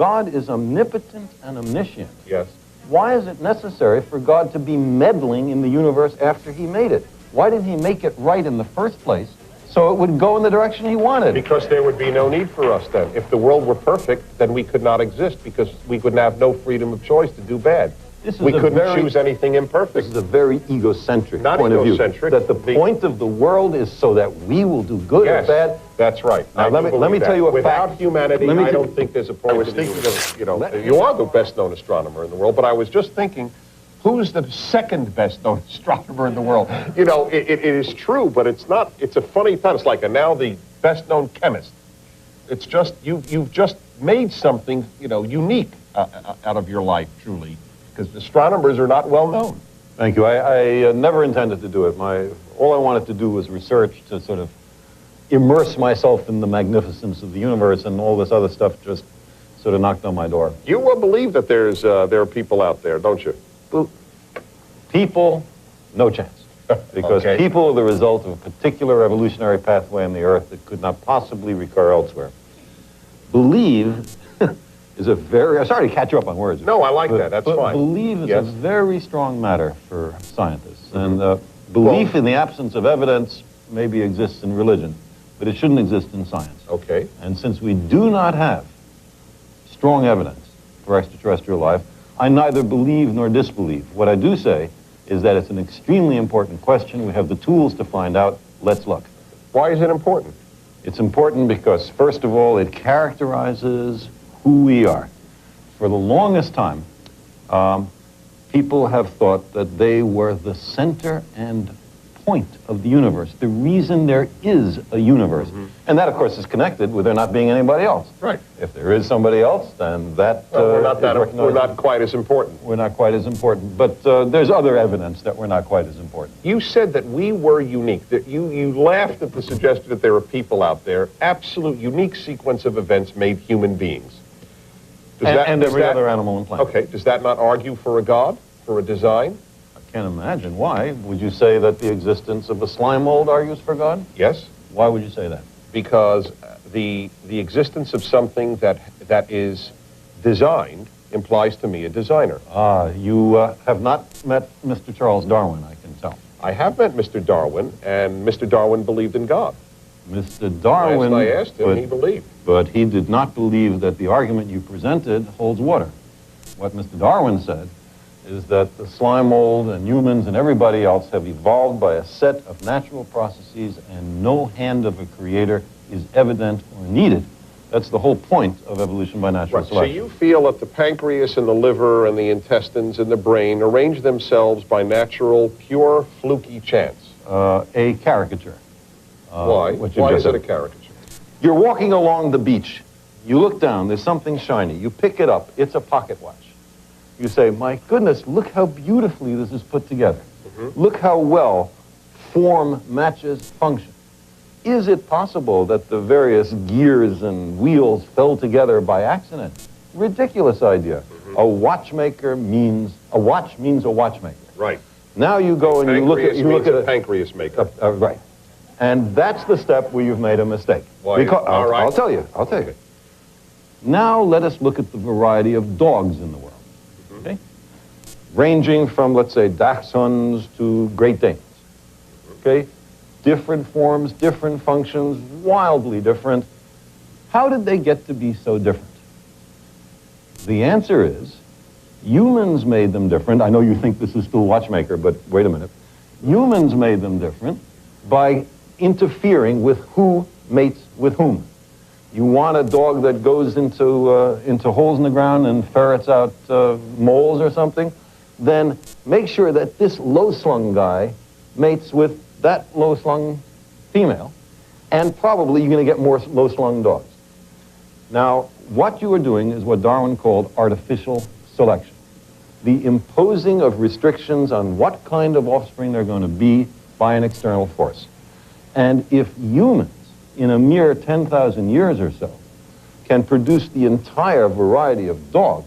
God is omnipotent and omniscient. Yes. Why is it necessary for God to be meddling in the universe after he made it? Why didn't he make it right in the first place so it would go in the direction he wanted? Because there would be no need for us then. If the world were perfect, then we could not exist because we would have no freedom of choice to do bad. We couldn't choose anything imperfect. This is a very egocentric point of view. That the point of the world is so that we will do good or bad. That's right. Now, let me tell you a fact. Without humanity, I don't think there's a point. I was thinking of, you are the best-known astronomer in the world, but I was just thinking, who's the second best-known astronomer in the world? You know, it is true, but it's not. It's a funny thought. It's like now the best-known chemist. It's just you've just made something unique out of your life, truly. Because astronomers are not well known. Thank you. I never intended to do it. All I wanted to do was research to sort of immerse myself in the magnificence of the universe, and all this other stuff just sort of knocked on my door. You will believe that there are people out there, don't you? People, no chance. Because people are the result of a particular evolutionary pathway on the Earth that could not possibly recur elsewhere. Believe is a very... I'm sorry to catch you up on words. No, I like that. That's fine. Believe is a very strong matter for scientists. And belief in the absence of evidence maybe exists in religion, but it shouldn't exist in science. Okay. And since we do not have strong evidence for extraterrestrial life, I neither believe nor disbelieve. What I do say is that it's an extremely important question. We have the tools to find out. Let's look. Why is it important? It's important because, first of all, it characterizes who we are. For the longest time, people have thought that they were the center and point of the universe, the reason there is a universe. And that, of course, is connected with there not being anybody else. Right. If there is somebody else, then that... we're not quite as important. We're not quite as important. But there's other evidence that we're not quite as important. You said that we were unique, that you laughed at the suggestion that there are people out there. Absolute unique sequence of events made human beings. And every other animal on the planet. Okay, does that not argue for a God, for a design? I can't imagine. Why? Would you say that the existence of a slime mold argues for God? Yes. Why would you say that? Because the existence of something that is designed implies to me a designer. You have not met Mr. Charles Darwin, I can tell. I have met Mr. Darwin, and Mr. Darwin believed in God. Mr. Darwin... Last I asked him, he believed. But he did not believe that the argument you presented holds water. What Mr. Darwin said is that the slime mold and humans and everybody else have evolved by a set of natural processes, and no hand of a creator is evident or needed. That's the whole point of evolution by natural selection. So you feel that the pancreas and the liver and the intestines and the brain arrange themselves by natural, pure, fluky chance? A caricature. Why? Why is it a caricature? You're walking along the beach. You look down, there's something shiny. You pick it up. It's a pocket watch. You say, my goodness, look how beautifully this is put together. Look how well form matches function. Is it possible that the various gears and wheels fell together by accident? Ridiculous idea. A watchmaker means a watch means a watchmaker. Right. Now you go and you look at a pancreas maker. Right. And that's the step where you've made a mistake. Why? I'll tell you. Okay. Now let us look at the variety of dogs in the world. Okay? Ranging from, let's say, Dachshunds to Great Danes. Okay? Different forms, different functions, wildly different. How did they get to be so different? The answer is, humans made them different. I know you think this is still watchmaker, but wait a minute. Humans made them different by interfering with who mates with whom. You want a dog that goes into holes in the ground and ferrets out moles or something, then make sure that this low-slung guy mates with that low-slung female, and probably you're going to get more low-slung dogs. Now, what you are doing is what Darwin called artificial selection. The imposing of restrictions on what kind of offspring they're going to be by an external force. And if humans, in a mere 10,000 years or so, can produce the entire variety of dogs,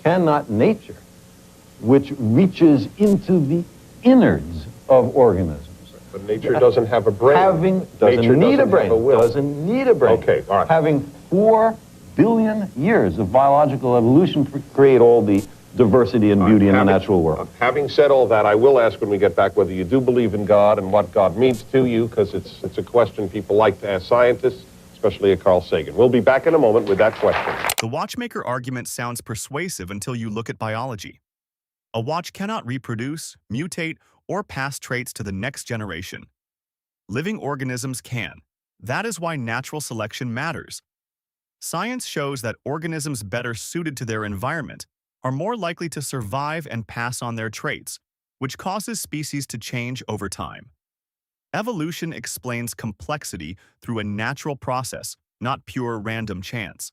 cannot nature, which reaches into the innards of organisms. But nature doesn't have a brain. Doesn't need a brain. Okay, all right. Having 4 billion years of biological evolution to create all the diversity and beauty in the natural world. Having said all that, I will ask when we get back whether you do believe in God and what God means to you, because it's a question people like to ask scientists, especially Carl Sagan. We'll be back in a moment with that question. The watchmaker argument sounds persuasive until you look at biology. A watch cannot reproduce, mutate, or pass traits to the next generation. Living organisms can. That is why natural selection matters. Science shows that organisms better suited to their environment are more likely to survive and pass on their traits, which causes species to change over time. Evolution explains complexity through a natural process, not pure random chance.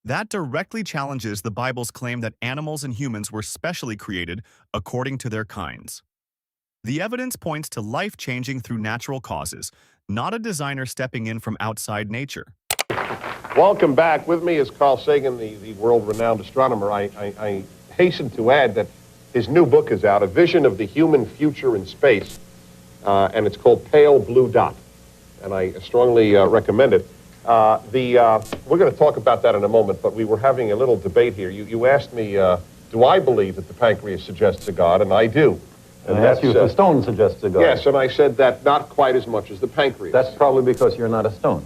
That directly challenges the Bible's claim that animals and humans were specially created according to their kinds. The evidence points to life changing through natural causes, not a designer stepping in from outside nature. Welcome back. With me is Carl Sagan, the world-renowned astronomer. I hasten to add that his new book is out, A Vision of the Human Future in Space, and it's called Pale Blue Dot, and I strongly recommend it. We're going to talk about that in a moment, but we were having a little debate here. You asked me, do I believe that the pancreas suggests a god, and I do. And I asked you if the stone suggests a god. Yes, and I said that not quite as much as the pancreas. That's probably because you're not a stone.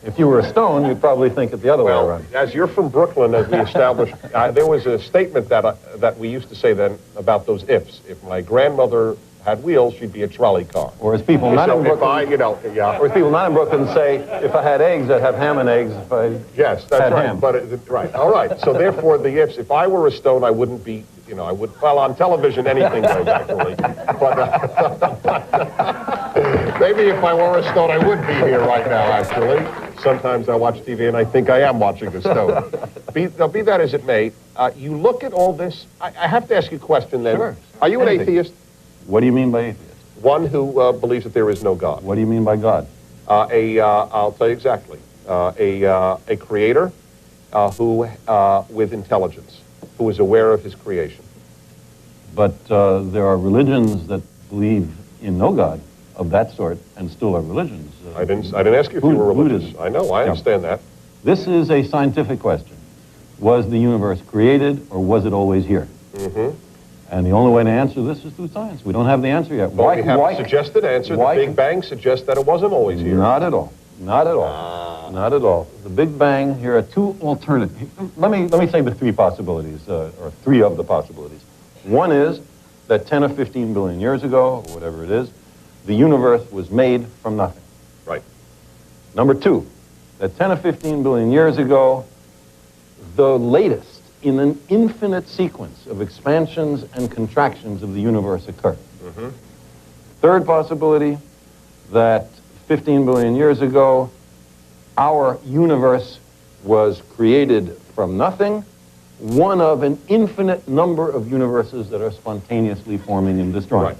If you were a stone, you'd probably think it the other way around. As you're from Brooklyn, as we established, there was a statement that we used to say then about those ifs. If my grandmother had wheels, she'd be a trolley car. Or as people not in Brooklyn, or as people not in Brooklyn say, if I had eggs, I'd have ham and eggs. If I yes, that's had right. ham. But right, all right. So therefore, the ifs. If I were a stone, I wouldn't be. I would. Well, on television, anything goes actually. But maybe if I were a stone, I would be here right now. Actually, sometimes I watch TV and I think I am watching the stone. Be that as it may, you look at all this. I have to ask you a question then. Sure. Are you an atheist? What do you mean by atheist? One who believes that there is no God. What do you mean by God? I'll tell you exactly. A creator who, with intelligence, who is aware of his creation. But there are religions that believe in no God of that sort, and still are religions. I didn't ask you if you were religious. Buddhism. I know, I understand that. This is a scientific question. Was the universe created, or was it always here? Mm-hmm. And the only way to answer this is through science. We don't have the answer yet. Well, we have a suggested answer. The Big Bang suggests that it wasn't always here. Not at all. Not at all. Not at all. The Big Bang, here are two alternatives. Let me say the three possibilities, or three of the possibilities. One is that 10 or 15 billion years ago, or whatever it is, the universe was made from nothing. Right. Number two, that 10 or 15 billion years ago, the latest in an infinite sequence of expansions and contractions of the universe occurred. Mm-hmm. Third possibility, that 15 billion years ago, our universe was created from nothing, one of an infinite number of universes that are spontaneously forming and destroying. Right.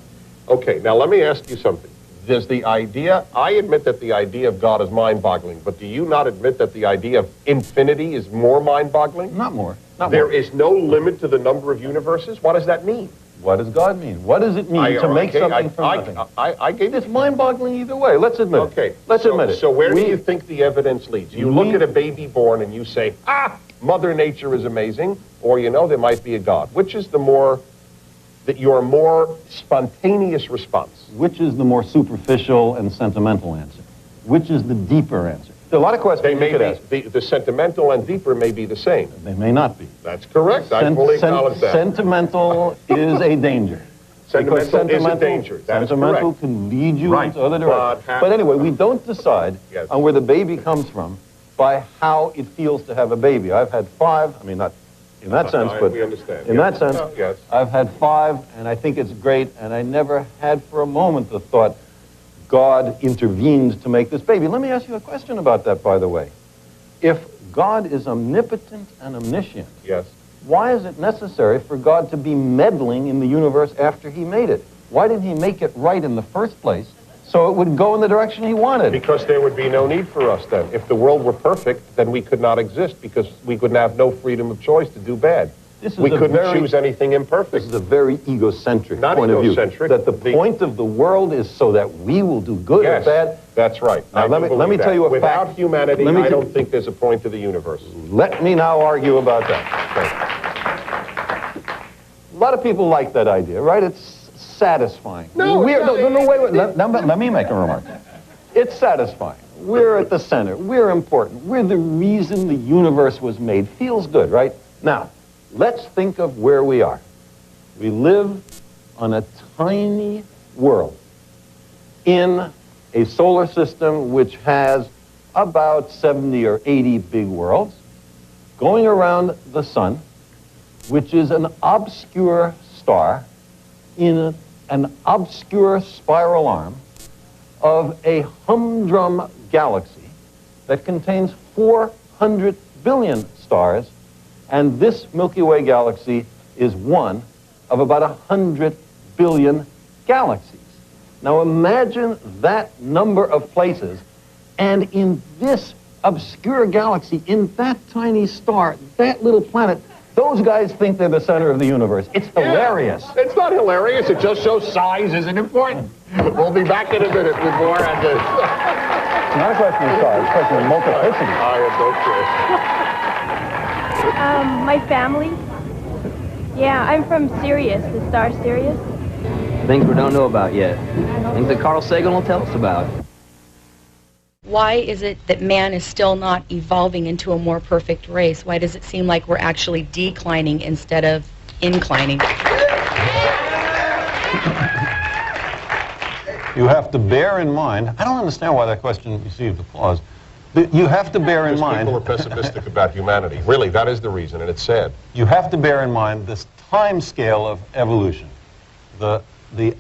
Okay, now let me ask you something. Does the idea, I admit that the idea of God is mind-boggling, but do you not admit that the idea of infinity is more mind-boggling? Not more. There is no limit to the number of universes? What does that mean? What does God mean? What does it mean to make something from nothing? I gave It's mind-boggling either way. Let's admit it. Okay. Let's admit it. So where do you think the evidence leads? You look at a baby born and you say, Mother Nature is amazing, or there might be a God. Which is your more spontaneous response? Which is the more superficial and sentimental answer? Which is the deeper answer? There are a lot of questions you could ask. The sentimental and deeper may be the same. They may not be. That's correct. I fully acknowledge that. Sentimental is a danger. Sentimental is a danger. That is sentimental correct. can lead you into other directions. But But anyway, we don't decide on where the baby comes from by how it feels to have a baby. I've had 5, I mean, not in that sense, but we understand. in that sense, yes. I've had 5, and I think it's great, and I never had for a moment the thought, God intervened to make this baby. Let me ask you a question about that, by the way. If God is omnipotent and omniscient, yes, why is it necessary for God to be meddling in the universe after he made it? Why didn't he make it right in the first place so it would go in the direction he wanted? Because there would be no need for us then. If the world were perfect, then we could not exist because we could have no freedom of choice to do bad. We couldn't choose anything imperfect. This is a very egocentric Not point egocentric. of view. That the point of the world is so that we will do good or bad. That's right. Now, let me tell you a Without fact. humanity, I don't think there's a point to the universe. Let me now argue about that. A lot of people like that idea, right? It's satisfying. No, wait. Let me make a remark. It's satisfying. We're at the center. We're important. We're the reason the universe was made. Feels good, right? Now, let's think of where we are. We live on a tiny world in a solar system which has about 70 or 80 big worlds going around the sun, which is an obscure star in an obscure spiral arm of a humdrum galaxy that contains 400 billion stars, and this Milky Way galaxy is one of about 100 billion galaxies. Now imagine that number of places, and in this obscure galaxy, in that tiny star, that little planet, those guys think they're the center of the universe. It's hilarious. Yeah, it's not hilarious. It just shows size isn't important. We'll be back in a minute with more on this. It's not a question of size, it's a question of multiplicity. I am My family? Yeah, I'm from Sirius, the star Sirius. Things we don't know about yet. Things that Carl Sagan will tell us about. Why is it that man is still not evolving into a more perfect race? Why does it seem like we're actually declining instead of inclining? You have to bear in mind, I don't understand why that question received applause. You have to bear in mind... People are pessimistic about humanity. Really, that is the reason, and it's sad. You have to bear in mind this time scale of evolution. The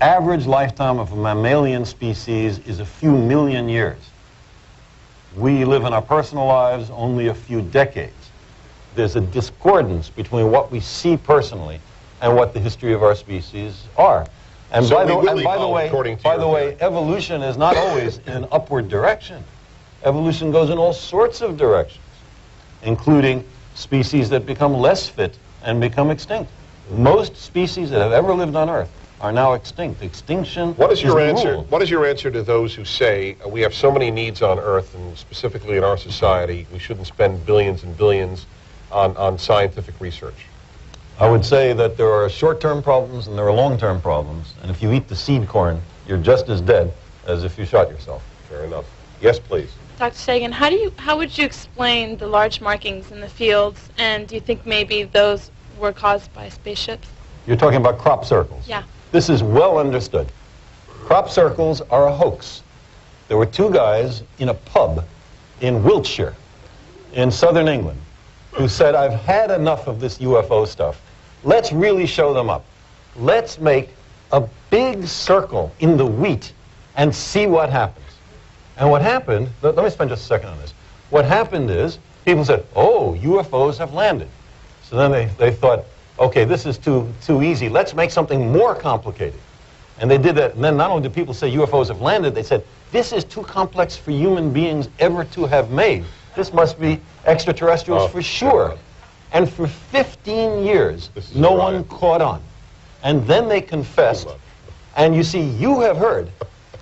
average lifetime of a mammalian species is a few million years. We live in our personal lives only a few decades. There's a discordance between what we see personally and what the history of our species are. And so by the way, theory. evolution is not always in an upward direction. Evolution goes in all sorts of directions, including species that become less fit and become extinct. Most species that have ever lived on Earth are now extinct. Extinction What is your the answer? rule. What is your answer to those who say we have so many needs on Earth, and specifically in our society, we shouldn't spend billions and billions on scientific research? I would say that there are short-term problems and there are long-term problems. And if you eat the seed corn, you're just as dead as if you shot yourself. Fair enough. Yes, please. Dr. Sagan, how would you explain the large markings in the fields, and do you think maybe those were caused by spaceships? You're talking about crop circles. Yeah. This is well understood. Crop circles are a hoax. There were two guys in a pub in Wiltshire, in southern England, who said, I've had enough of this UFO stuff. Let's really show them up. Let's make a big circle in the wheat and see what happens. And what happened, let me spend just a second on this. What happened is, people said, oh, UFOs have landed. So then they thought, okay, this is too easy. Let's make something more complicated. And they did that. And then not only did people say UFOs have landed, they said, this is too complex for human beings ever to have made. This must be extraterrestrials for sure. And for 15 years, no one caught on. And then they confessed. And you see, you have heard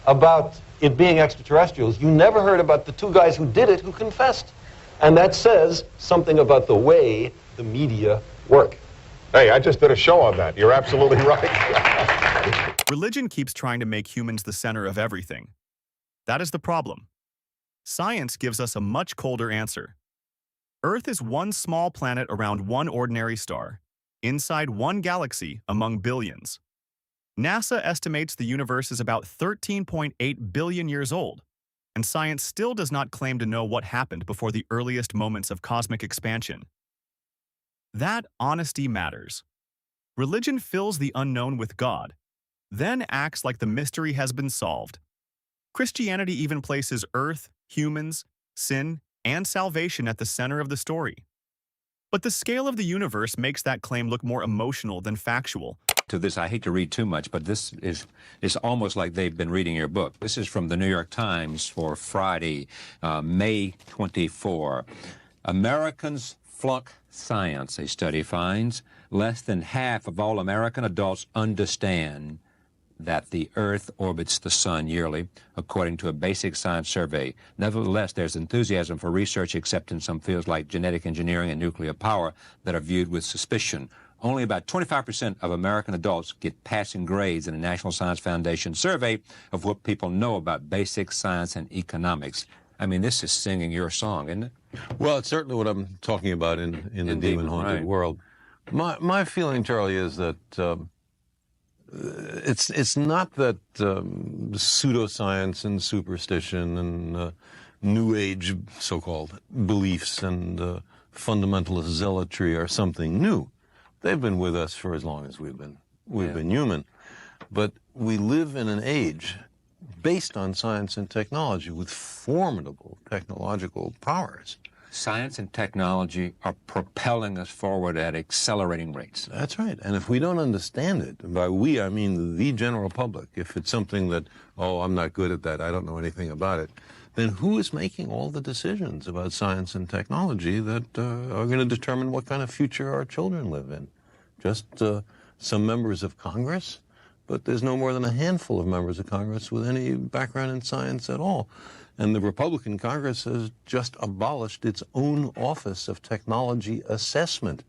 about it being extraterrestrials. You never heard about the two guys who did it who confessed. And that says something about the way the media work. Hey, I just did a show on that. You're absolutely right. Religion keeps trying to make humans the center of everything. That is the problem. Science gives us a much colder answer. Earth is one small planet around one ordinary star, inside one galaxy among billions. NASA estimates the universe is about 13.8 billion years old, and science still does not claim to know what happened before the earliest moments of cosmic expansion. That honesty matters. Religion fills the unknown with God, then acts like the mystery has been solved. Christianity even places Earth, humans, sin, and salvation at the center of the story. But the scale of the universe makes that claim look more emotional than factual. To this, I hate to read too much, but this is almost like they've been reading your book. This is from the New York Times for Friday, May 24. Americans flunk science, a study finds. Less than half of all American adults understand that the Earth orbits the sun yearly, according to a basic science survey. Nevertheless, there's enthusiasm for research, except in some fields like genetic engineering and nuclear power that are viewed with suspicion. Only about 25% of American adults get passing grades in a National Science Foundation survey of what people know about basic science and economics. I mean, this is singing your song, isn't it? Well, it's certainly what I'm talking about in the demon-haunted world. My feeling, Charlie, is that it's not that pseudoscience and superstition and New Age so-called beliefs and fundamentalist zealotry are something new. They've been with us for as long as we've been human. But we live in an age based on science and technology with formidable technological powers. Science and technology are propelling us forward at accelerating rates. That's right. And if we don't understand it, and by we I mean the general public, if it's something that, oh, I'm not good at that, I don't know anything about it, then who is making all the decisions about science and technology that are going to determine what kind of future our children live in? Just some members of Congress? But there's no more than a handful of members of Congress with any background in science at all. And the Republican Congress has just abolished its own Office of Technology Assessment,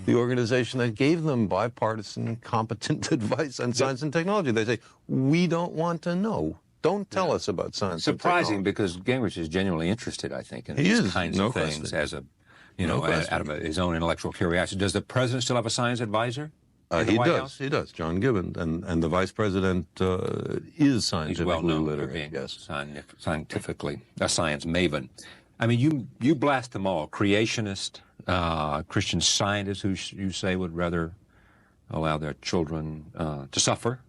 the organization that gave them bipartisan, competent advice on science and technology. They say, we don't want to know. Don't tell us about science and technology. Surprising, because Gingrich is genuinely interested, I think, in these kinds of things as a, out of his own intellectual curiosity. Does the president still have a science advisor? He does, John Gibbons, and the vice president is scientifically well known literate. For being yes, scientifically a science maven. I mean, you blast them all: creationist, Christian scientists who you say would rather allow their children to suffer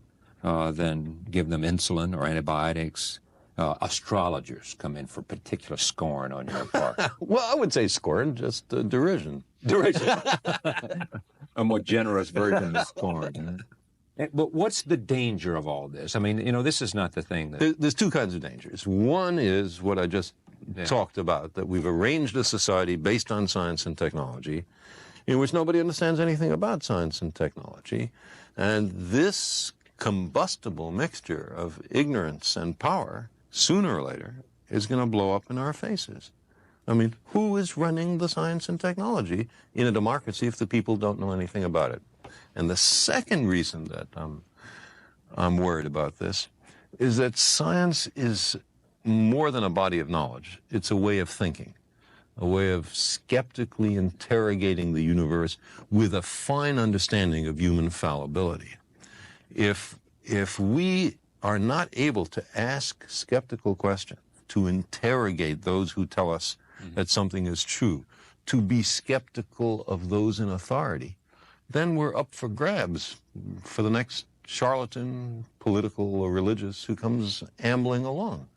than give them insulin or antibiotics. Astrologers come in for particular scorn on your part. Well, I would say scorn, just derision. Derision. A more generous version of scorn. But what's the danger of all this? I mean, this is not the thing that... There's two kinds of dangers. One is what I just talked about, that we've arranged a society based on science and technology in which nobody understands anything about science and technology. And this combustible mixture of ignorance and power, sooner or later, is going to blow up in our faces. I mean, who is running the science and technology in a democracy if the people don't know anything about it? And the second reason that I'm worried about this is that science is more than a body of knowledge. It's a way of thinking, a way of skeptically interrogating the universe with a fine understanding of human fallibility. If we are not able to ask skeptical questions, to interrogate those who tell us that something is true, to be skeptical of those in authority, then we're up for grabs for the next charlatan, political or religious, who comes ambling along.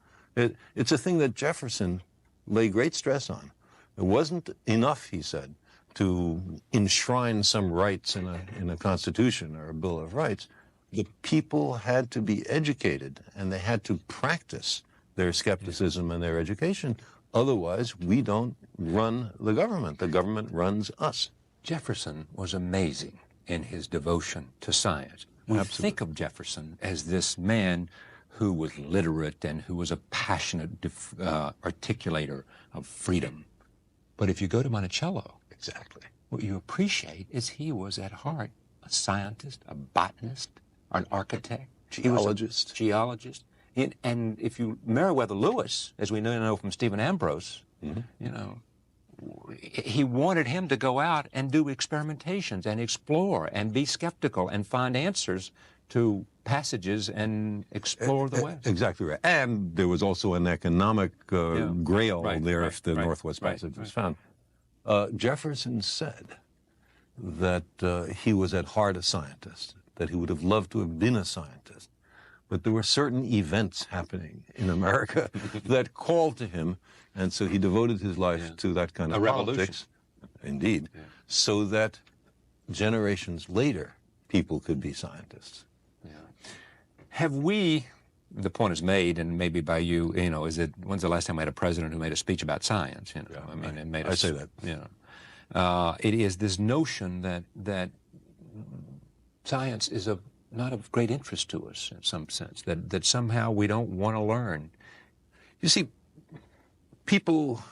It's a thing that Jefferson lay great stress on. It wasn't enough, he said, to enshrine some rights in a constitution or a Bill of Rights. The people had to be educated, and they had to practice their skepticism and their education. Otherwise, we don't run the government. The government runs us. Jefferson was amazing in his devotion to science. We think of Jefferson as this man who was literate and who was a passionate articulator of freedom. But if you go to Monticello, exactly, what you appreciate is he was at heart a scientist, a botanist, an architect, geologist. And if you Meriwether Lewis, as we know from Stephen Ambrose, he wanted him to go out and do experimentations and explore and be skeptical and find answers to passages and explore the West. Exactly right. And there was also an economic grail if the Northwest Passage was found. Jefferson said that he was at heart a scientist, that he would have loved to have been a scientist. But there were certain events happening in America that called to him, and so he devoted his life to that kind of politics. Indeed. Yeah. So that generations later, people could be scientists. Yeah. Have we, the point is made, and maybe by you, when's the last time we had a president who made a speech about science? I say that. It is this notion that science is not of great interest to us in some sense, that somehow we don't want to learn. You see, people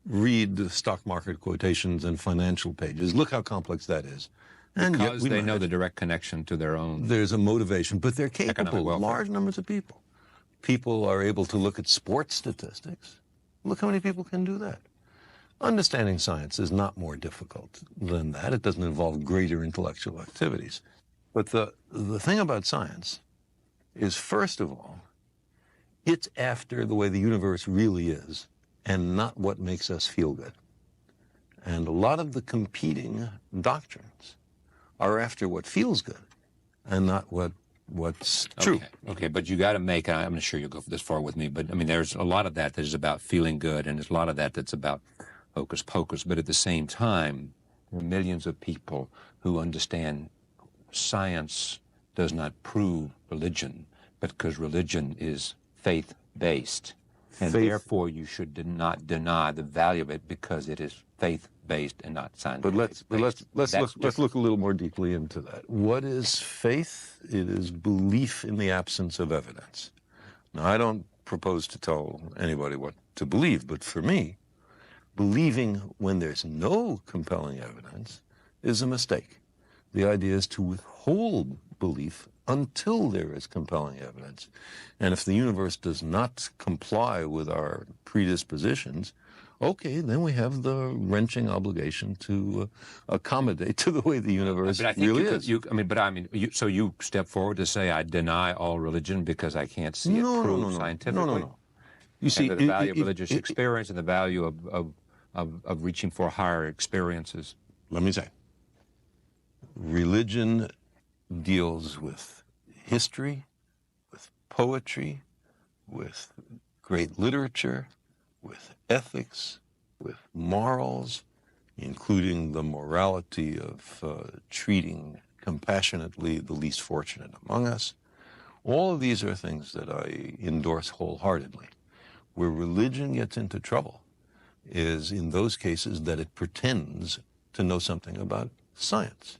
read the stock market quotations and financial pages. Look how complex that is. And because they know the direct connection to their own. There's a motivation, but they're capable. Large numbers of people. People are able to look at sports statistics. Look how many people can do that. Understanding science is not more difficult than that. It doesn't involve greater intellectual activities. But the thing about science is, first of all, it's after the way the universe really is and not what makes us feel good. And a lot of the competing doctrines are after what feels good and not what's true. Okay, but you got to make, I'm not sure you'll go this far with me, but I mean, there's a lot of that is about feeling good, and there's a lot of that that's about hocus pocus, but at the same time, there are millions of people who understand science does not prove religion, but because religion is faith-based, and therefore you should not deny the value of it because it is faith-based and not scientific. But let's look a little more deeply into that. What is faith? It is belief in the absence of evidence. Now, I don't propose to tell anybody what to believe, but for me, believing when there's no compelling evidence is a mistake. The idea is to withhold belief until there is compelling evidence. And if the universe does not comply with our predispositions, okay, then we have the wrenching obligation to accommodate to the way the universe really is. So you step forward to say, I deny all religion because I can't see it proved scientifically? No. You see, the value of religious experience and the value of reaching for higher experiences. Let me say, religion deals with history, with poetry, with great literature, with ethics, with morals, including the morality of treating compassionately the least fortunate among us. All of these are things that I endorse wholeheartedly. Where religion gets into trouble is in those cases that it pretends to know something about science.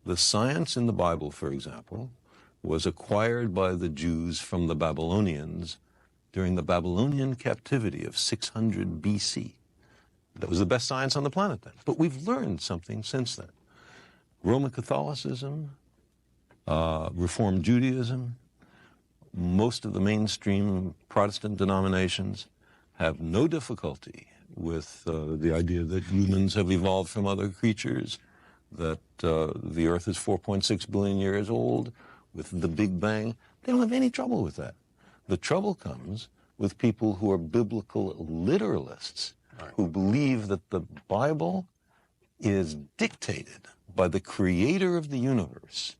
The science in the Bible, for example, was acquired by the Jews from the Babylonians during the Babylonian captivity of 600 BC. That was the best science on the planet then. But we've learned something since then. Roman Catholicism, Reformed Judaism, most of the mainstream Protestant denominations have no difficulty with the idea that humans have evolved from other creatures, that the Earth is 4.6 billion years old, with the Big Bang. They don't have any trouble with that. The trouble comes with people who are biblical literalists, who believe that the Bible is dictated by the creator of the universe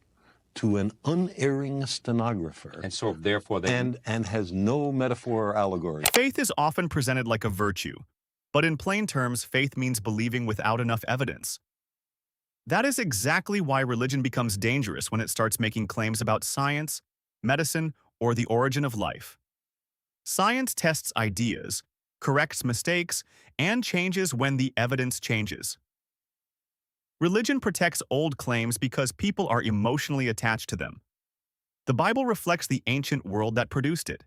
to an unerring stenographer. And so therefore they... And has no metaphor or allegory. Faith is often presented like a virtue, but in plain terms, faith means believing without enough evidence. That is exactly why religion becomes dangerous when it starts making claims about science, medicine, or the origin of life. Science tests ideas, corrects mistakes, and changes when the evidence changes. Religion protects old claims because people are emotionally attached to them. The Bible reflects the ancient world that produced it.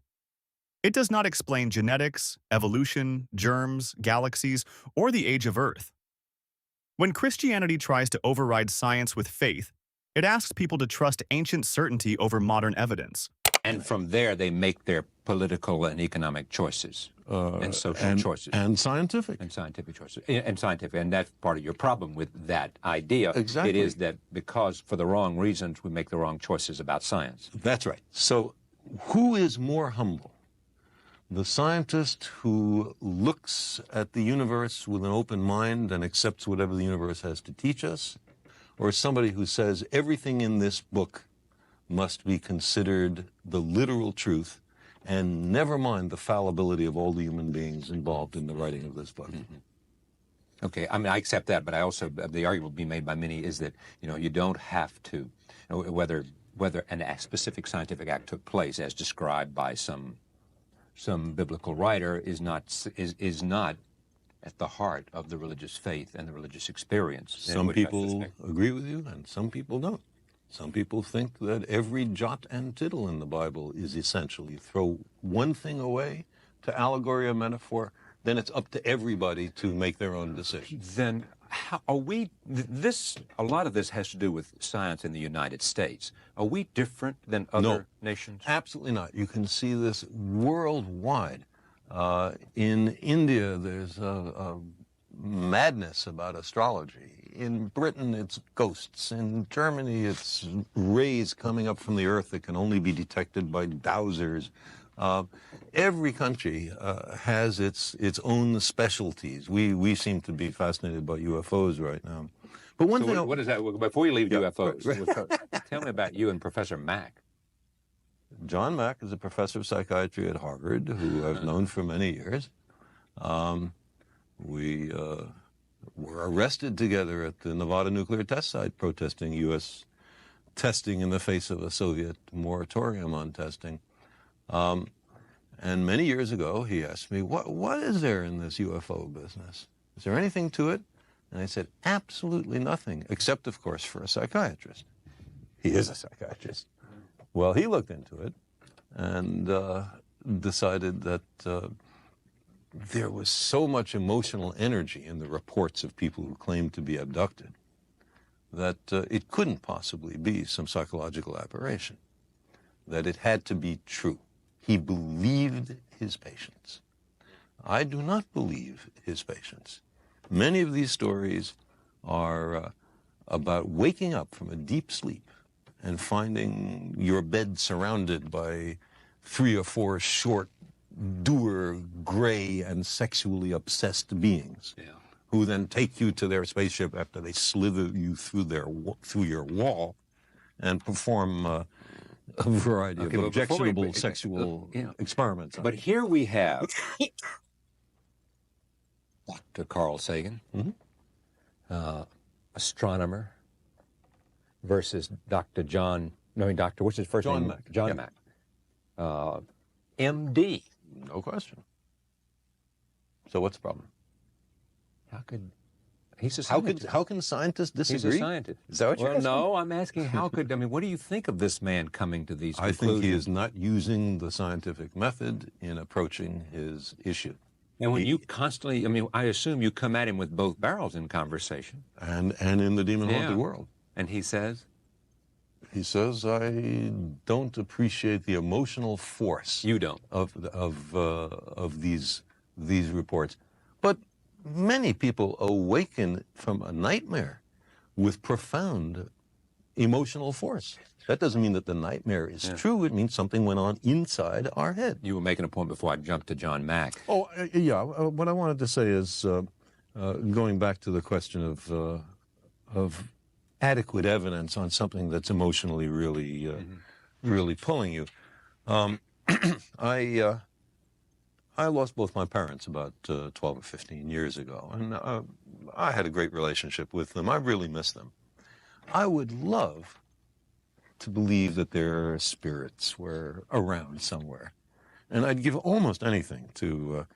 It does not explain genetics, evolution, germs, galaxies, or the age of Earth. When Christianity tries to override science with faith, it asks people to trust ancient certainty over modern evidence. And from there, they make their political and economic choices and social choices. And scientific. And scientific choices. And scientific. And that's part of your problem with that idea. Exactly. It is that because for the wrong reasons, we make the wrong choices about science. That's right. So who is more humble? The scientist who looks at the universe with an open mind and accepts whatever the universe has to teach us, or somebody who says everything in this book must be considered the literal truth and never mind the fallibility of all the human beings involved in the writing of this book? Mm-hmm. Okay, I mean, I accept that, but I also, the argument being made by many is that, you don't have to, whether a specific scientific act took place as described by some biblical writer is not at the heart of the religious faith and the religious experience. Some people agree with you, and some people don't. Some people think that every jot and tittle in the Bible is essential. You throw one thing away to allegory or metaphor, then it's up to everybody to make their own decision. Then how are we, a lot of this has to do with science in the United States. Are we different than other nations? Absolutely not. You can see this worldwide. In India, there's a madness about astrology. In Britain, it's ghosts. In Germany, it's rays coming up from the earth that can only be detected by dowsers. Every country has its own specialties. We seem to be fascinated by UFOs right now. But one thing... What is that? Before you leave UFOs, tell me about you and Professor Mack. John Mack is a professor of psychiatry at Harvard, who I've known for many years. We were arrested together at the Nevada nuclear test site protesting U.S. testing in the face of a Soviet moratorium on testing. And many years ago, he asked me, what is there in this UFO business? Is there anything to it? And I said, absolutely nothing, except, of course, for a psychiatrist. He is a psychiatrist. Well, he looked into it and decided that there was so much emotional energy in the reports of people who claimed to be abducted that it couldn't possibly be some psychological aberration, that it had to be true. He believed his patients. I do not believe his patients. Many of these stories are about waking up from a deep sleep and finding your bed surrounded by 3 or 4 short, dour, gray, and sexually obsessed beings, who then take you to their spaceship after they slither you through your wall and perform a variety of objectionable sexual experiments. But here we have Dr. Carl Sagan, astronomer, versus Dr. what's his first name? Mack. John Mack. MD. No question. So what's the problem? He's a scientist. How can scientists disagree? He's a scientist. Is that what you're asking? No, I'm asking what do you think of this man coming to these conclusions? I think he is not using the scientific method in approaching his issue. And when you constantly, I assume you come at him with both barrels in conversation. And in the demon-haunted world. And he says? He says, I don't appreciate the emotional force. You don't? Of these reports. But many people awaken from a nightmare with profound emotional force. That doesn't mean that the nightmare is true. It means something went on inside our head. You were making a point before I jumped to John Mack. Oh, yeah. What I wanted to say is, going back to the question of adequate evidence on something that's emotionally really pulling you. I lost both my parents about 12 or 15 years ago, and I had a great relationship with them. I really miss them. I would love to believe that their spirits were around somewhere, and I'd give almost anything to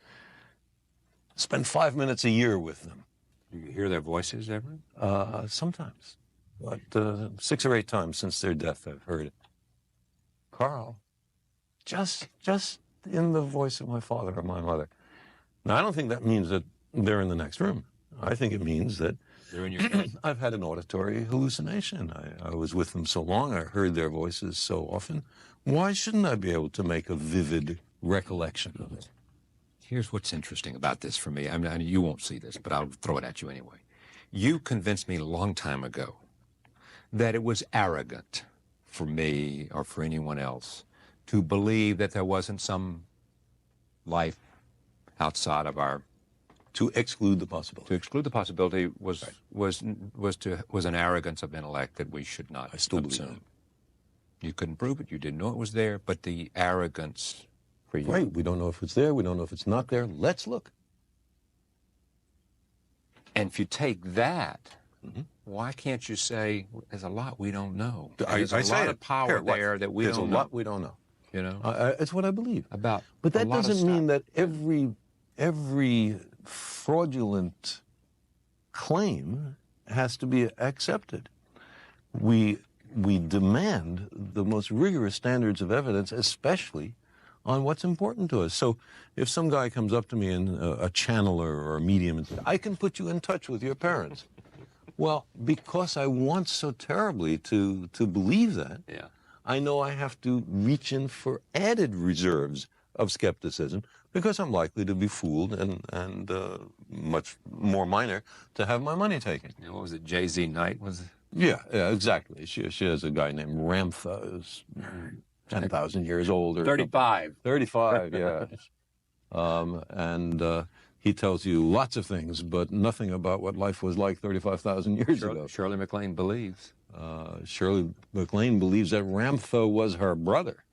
spend 5 minutes a year with them. Do you hear their voices ever? Sometimes. But 6 or 8 times since their death, I've heard it. Carl, just in the voice of my father or my mother. Now, I don't think that means that they're in the next room. I think it means that they're in your head. I've had an auditory hallucination. I was with them so long, I heard their voices so often. Why shouldn't I be able to make a vivid recollection of it? Here's what's interesting about this for me. I mean, you won't see this, but I'll throw it at you anyway. You convinced me a long time ago that it was arrogant for me or for anyone else to believe that there wasn't some life outside of our... To exclude the possibility. To exclude the possibility was an arrogance of intellect that we should not I still believe assume. You couldn't prove it. You didn't know it was there, but the arrogance for you... Right. We don't know if it's there. We don't know if it's not there. Let's look. And if you take that... Why can't you say there's a lot we don't know? There's a lot of power there that we don't know. There's a lot we don't know. You know, it's what I believe. But that doesn't mean that every fraudulent claim has to be accepted. We demand the most rigorous standards of evidence, especially on what's important to us. So if some guy comes up to me, and a channeler or a medium, and says, I can put you in touch with your parents. Well, because I want so terribly to believe that, I know I have to reach in for added reserves of skepticism, because I'm likely to be fooled and much more minor to have my money taken. And what was it, J.Z. Knight? Was it? Yeah, exactly. She has a guy named Ramtha, who's 10,000 years old. Or 35. 35, yeah. He tells you lots of things, but nothing about what life was like 35,000 years ago. Shirley MacLaine believes. Shirley MacLaine believes that Ramtha was her brother.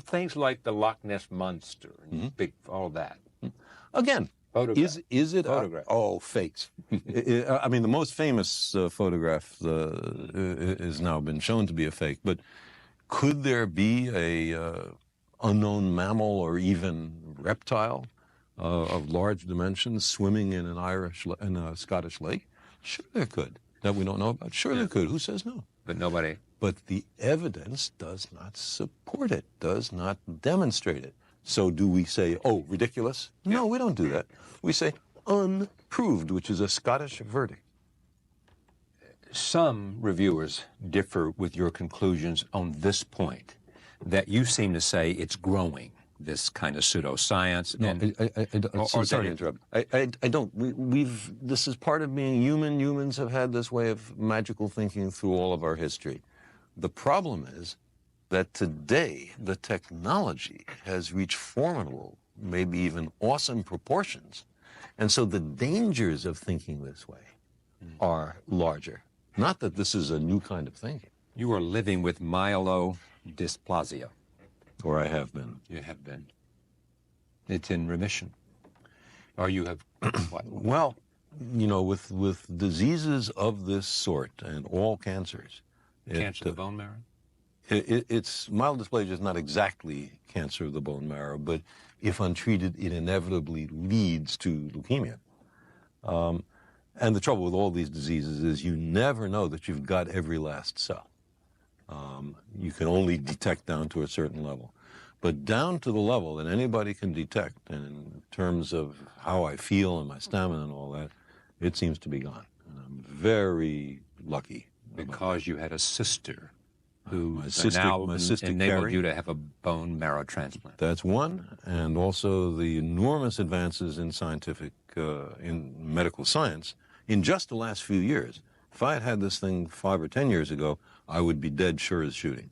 Things like the Loch Ness Monster, and big, all that. Again, is it photograph? Fakes. I mean, the most famous photograph has now been shown to be a fake. But could there be a unknown mammal or even reptile of large dimensions swimming in a Scottish lake? Sure, there could. That we don't know about. Sure, there could. Who says no? But nobody. But the evidence does not support it, does not demonstrate it. So do we say, oh, ridiculous? No, we don't do that. We say unproved, which is a Scottish verdict. Some reviewers differ with your conclusions on this point, that you seem to say it's growing, this kind of pseudoscience. No, sorry to interrupt. I don't. This is part of being human. Humans have had this way of magical thinking through all of our history. The problem is that today the technology has reached formidable, maybe even awesome proportions. And so the dangers of thinking this way are larger. Not that this is a new kind of thinking. You are living with myelodysplasia. Or I have been. You have been. It's in remission. Or you have what? Well, you know, with diseases of this sort and all cancers. Cancer of the bone marrow? It's myelodysplasia is not exactly cancer of the bone marrow, but if untreated, it inevitably leads to leukemia. And the trouble with all these diseases is you never know that you've got every last cell. You can only detect down to a certain level. But down to the level that anybody can detect, and in terms of how I feel and my stamina and all that, it seems to be gone. And I'm very lucky. Because you had a sister who now enabled you to have a bone marrow transplant. That's one, and also the enormous advances in in medical science in just the last few years. If I had had this thing 5 or 10 years ago, I would be dead sure as shooting.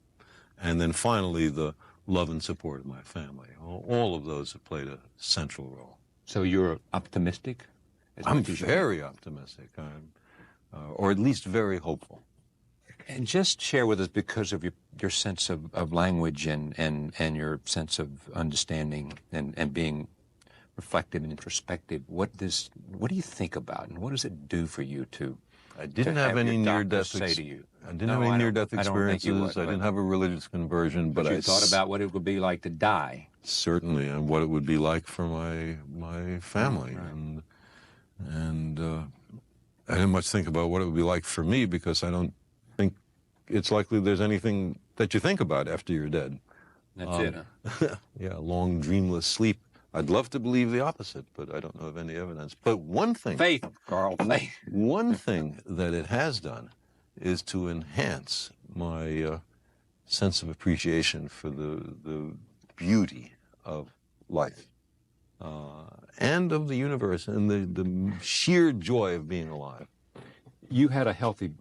And then finally, the love and support of my family. All of those have played a central role. So you're optimistic? I'm very optimistic, or at least very hopeful. And just share with us, because of your sense of language and your sense of understanding and being reflective and introspective, what do you think about, and what does it do for you to? I didn't have any near-death experiences. I didn't have a religious conversion, but I thought about what it would be like to die. Certainly, and what it would be like for my family, right. and I didn't much think about what it would be like for me, because I don't think it's likely there's anything that you think about after you're dead. That's it, huh? Yeah, long, dreamless sleep. I'd love to believe the opposite, but I don't know of any evidence. But one thing... Faith, Carl, faith. One thing that it has done is to enhance my sense of appreciation for the beauty of life and of the universe and the sheer joy of being alive. You had a healthy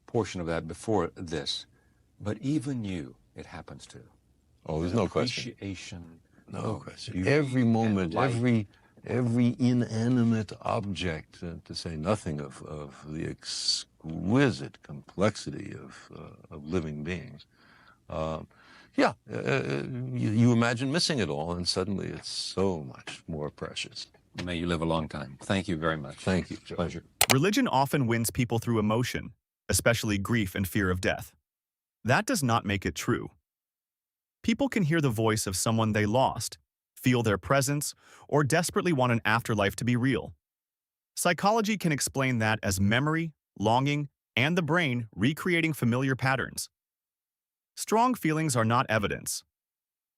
portion of that before this, but even you, it happens to. Oh, there's no question. Appreciation. No question. Every moment, every inanimate object, to say nothing of the exquisite complexity of living beings. You imagine missing it all, and suddenly it's so much more precious. May you live a long time. Thank you very much. Thank you, Joe. Pleasure. Religion often wins people through emotion, especially grief and fear of death. That does not make it true. People can hear the voice of someone they lost, feel their presence, or desperately want an afterlife to be real. Psychology can explain that as memory, longing, and the brain recreating familiar patterns. Strong feelings are not evidence.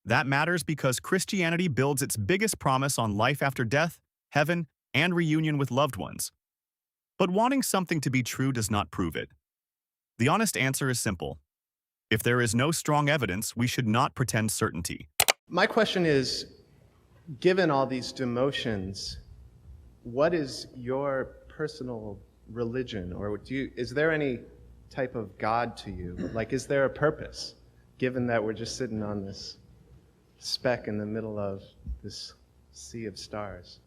That matters because Christianity builds its biggest promise on life after death, heaven, and reunion with loved ones. But wanting something to be true does not prove it. The honest answer is simple. If there is no strong evidence, we should not pretend certainty. My question is, given all these demotions, what is your personal religion, or is there any type of God to you? Like, is there a purpose, given that we're just sitting on this speck in the middle of this sea of stars?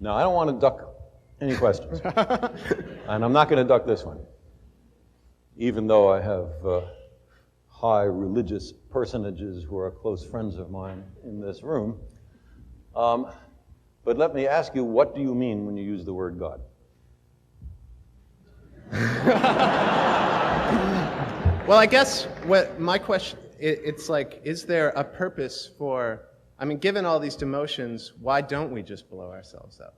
No, I don't want to duck any questions. And I'm not going to duck this one, even though I have high religious personages who are close friends of mine in this room. But let me ask you, what do you mean when you use the word God? Well, I guess what my question, it's like, is there a purpose for, I mean, given all these demotions, why don't we just blow ourselves up?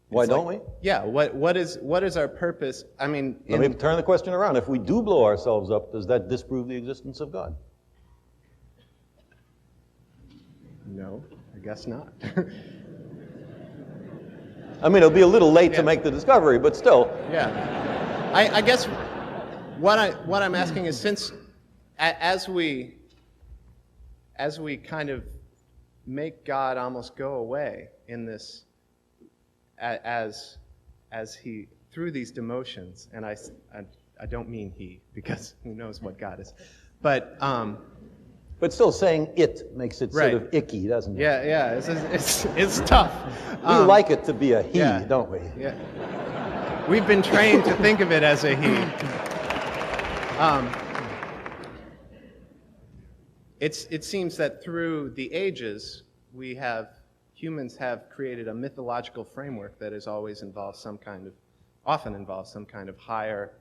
Why don't we? Yeah, what is our purpose? I mean... Let me turn the question around. If we do blow ourselves up, does that disprove the existence of God? No, I guess not. I mean, it'll be a little late to make the discovery, but still. Yeah. I guess what I'm asking is, since as we kind of make God almost go away in this, as he, through these demotions, and I don't mean he, because who knows what God is, but still saying it makes it sort of icky, doesn't it? Yeah, it's tough. We like it to be a he, don't we? Yeah. We've been trained to think of it as a he. It seems that through the ages, humans have created a mythological framework that has often involved some kind of higher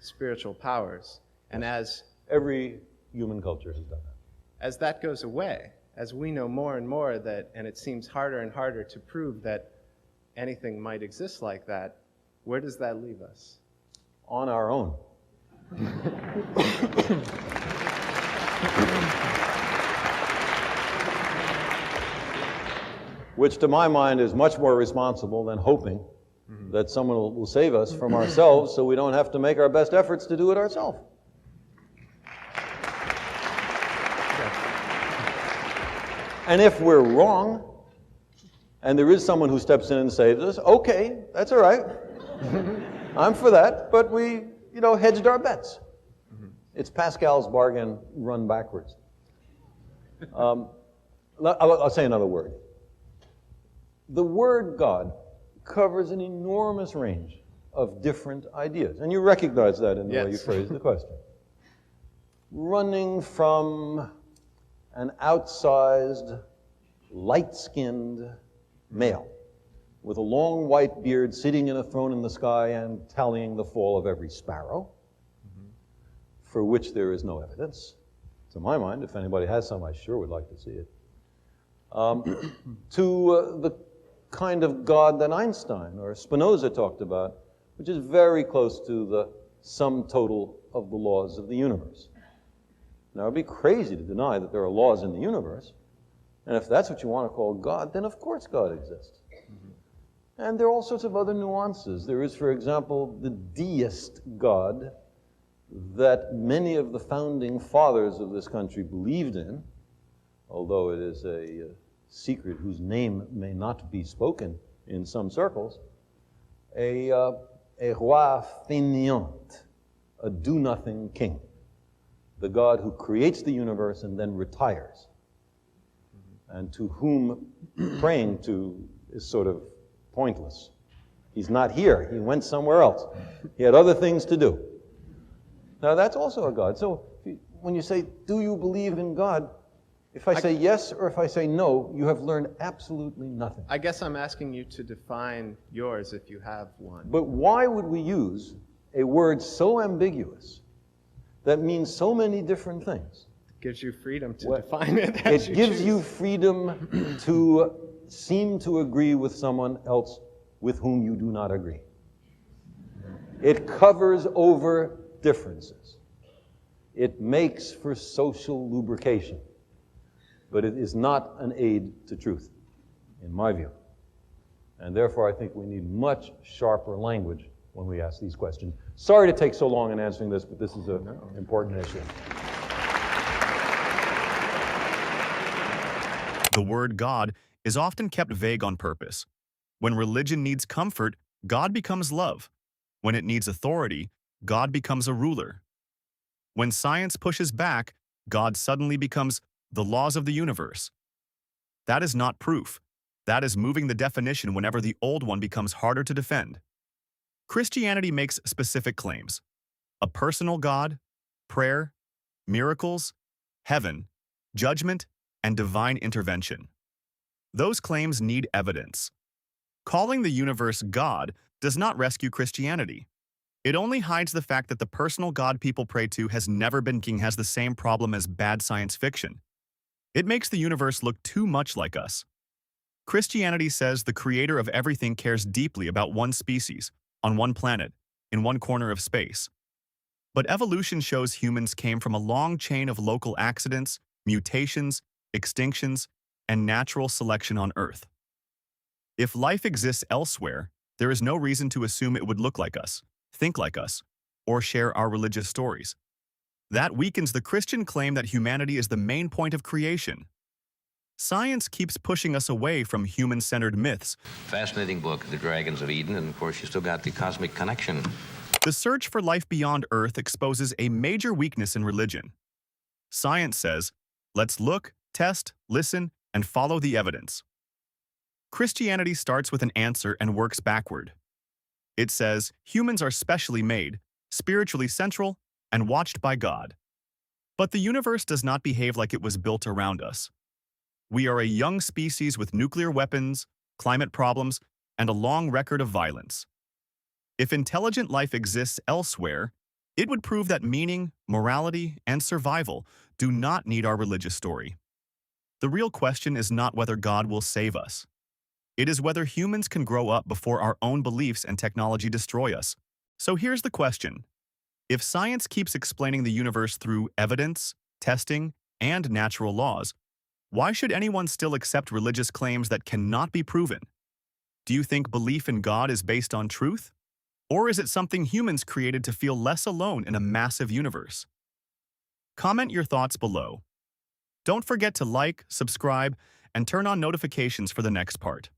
spiritual powers. And as every human culture has done that. As that goes away, as we know more and more that, and it seems harder and harder to prove that anything might exist like that, where does that leave us? On our own. Which, to my mind, is much more responsible than hoping that someone will save us from ourselves so we don't have to make our best efforts to do it ourselves. And if we're wrong, and there is someone who steps in and saves us, okay, that's all right. I'm for that, but we, hedged our bets. It's Pascal's bargain run backwards. I'll say another word. The word God covers an enormous range of different ideas, and you recognize that in the way you phrase the question. Running from an outsized, light-skinned male with a long white beard sitting in a throne in the sky and tallying the fall of every sparrow, for which there is no evidence. To my mind, if anybody has some, I sure would like to see it. To the kind of God that Einstein or Spinoza talked about, which is very close to the sum total of the laws of the universe. Now, it would be crazy to deny that there are laws in the universe, and if that's what you want to call God, then of course God exists. And there are all sorts of other nuances. There is, for example, the deist God that many of the founding fathers of this country believed in, although it is a secret whose name may not be spoken in some circles, a roi fainéant, a do-nothing king, the God who creates the universe and then retires, and to whom praying to is sort of pointless. He's not here. He went somewhere else. He had other things to do. Now, that's also a God. So when you say, do you believe in God? If I say yes or if I say no, you have learned absolutely nothing. I guess I'm asking you to define yours if you have one. But why would we use a word so ambiguous that means so many different things gives you freedom to Well, define it as It gives choose. you freedom to seem to agree with someone else with whom you do not agree. It covers over differences. It makes for social lubrication. But it is not an aid to truth, in my view. And therefore, I think we need much sharper language when we ask these questions. Sorry to take so long in answering this, but this is an important issue. The word God is often kept vague on purpose. When religion needs comfort, God becomes love. When it needs authority, God becomes a ruler. When science pushes back, God suddenly becomes the laws of the universe. That is not proof. That is moving the definition whenever the old one becomes harder to defend. Christianity makes specific claims: a personal God, prayer, miracles, heaven, judgment, and divine intervention. Those claims need evidence. Calling the universe God does not rescue Christianity. It only hides the fact that the personal God people pray to has never been king has the same problem as bad science fiction. It makes the universe look too much like us. Christianity says the creator of everything cares deeply about one species, on one planet, in one corner of space. But evolution shows humans came from a long chain of local accidents, mutations, extinctions, and natural selection on Earth. If life exists elsewhere, there is no reason to assume it would look like us, think like us, or share our religious stories. That weakens the Christian claim that humanity is the main point of creation. Science keeps pushing us away from human-centered myths. Fascinating book, The Dragons of Eden, and of course you still got the cosmic connection. The search for life beyond Earth exposes a major weakness in religion. Science says, let's look, test, listen, and follow the evidence. Christianity starts with an answer and works backward. It says humans are specially made, spiritually central, and watched by God. But the universe does not behave like it was built around us. We are a young species with nuclear weapons, climate problems, and a long record of violence. If intelligent life exists elsewhere, it would prove that meaning, morality, and survival do not need our religious story. The real question is not whether God will save us. It is whether humans can grow up before our own beliefs and technology destroy us. So here's the question. If science keeps explaining the universe through evidence, testing, and natural laws, why should anyone still accept religious claims that cannot be proven? Do you think belief in God is based on truth? Or is it something humans created to feel less alone in a massive universe? Comment your thoughts below. Don't forget to like, subscribe, and turn on notifications for the next part.